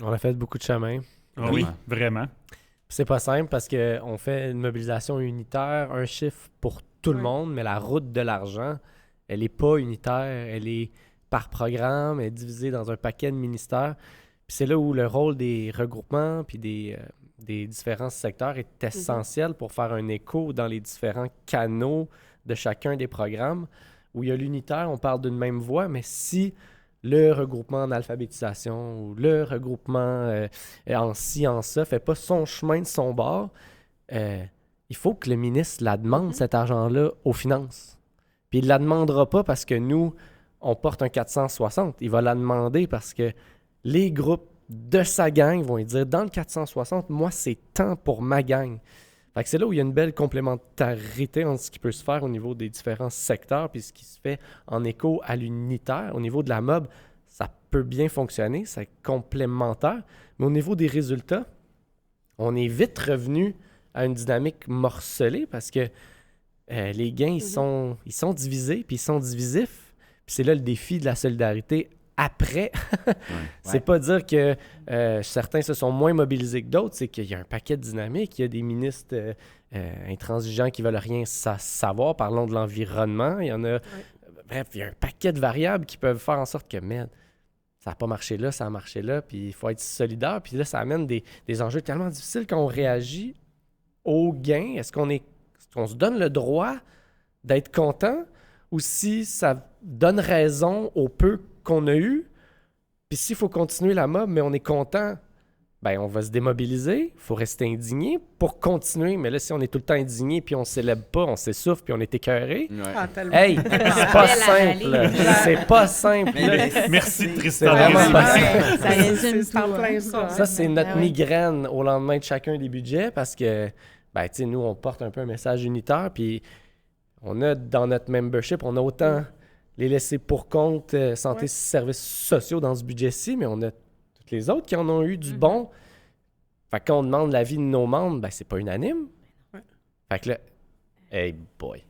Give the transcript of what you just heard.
On a fait beaucoup de chemin. Ah oui, vraiment. C'est pas simple parce qu'on fait une mobilisation unitaire, un chiffre pour tout le monde, mais la route de l'argent, elle est pas unitaire, elle est par programme, elle est divisée dans un paquet de ministères. Puis c'est là où le rôle des regroupements puis des différents secteurs est essentiel pour faire un écho dans les différents canaux de chacun des programmes. Où il y a l'unitaire, on parle d'une même voix, mais si le regroupement en alphabétisation ou le regroupement en ci, en ça, fait pas son chemin de son bord, il faut que le ministre la demande, cet argent-là, aux finances. Puis il la demandera pas parce que nous, on porte un 460. Il va la demander parce que les groupes de sa gang vont lui dire, dans le 460, moi, c'est tant pour ma gang. Fait que c'est là où il y a une belle complémentarité entre ce qui peut se faire au niveau des différents secteurs puis ce qui se fait en écho à l'unitaire. Au niveau de la mob, ça peut bien fonctionner, c'est complémentaire. Mais au niveau des résultats, on est vite revenu à une dynamique morcelée parce que les gains, ils sont divisés puis ils sont divisifs. Puis c'est là le défi de la solidarité après. C'est pas dire que certains se sont moins mobilisés que d'autres, c'est qu'il y a un paquet de dynamiques. Il y a des ministres intransigeants qui veulent rien savoir. Parlons de l'environnement. Il y en a. Bref, il y a un paquet de variables qui peuvent faire en sorte que, man, ça n'a pas marché là, ça a marché là, puis il faut être solidaire. Puis là, ça amène des enjeux tellement difficiles quand on réagit au gain. Est-ce qu'on se donne le droit d'être content ou si ça donne raison au peu qu'on a eu? Puis s'il faut continuer la mob, mais on est content, ben on va se démobiliser, il faut rester indigné pour continuer. Mais là, si on est tout le temps indigné, puis on ne célèbre pas, on s'essouffle, puis on est écœuré, hey, c'est pas simple. C'est pas simple. Merci Tristan. C'est vraiment pas simple. Ça résume C'est en tout, plein hein. ça. Ça, c'est notre Ah oui. migraine au lendemain de chacun des budgets parce que, ben, tu sais, nous, on porte un peu un message unitaire, puis on a dans notre membership, on a autant les laissés pour compte santé services sociaux dans ce budget-ci, mais on a toutes les autres qui en ont eu du bon. Fait que quand on demande l'avis de nos membres, ben, c'est pas unanime. Fait que là, hey boy.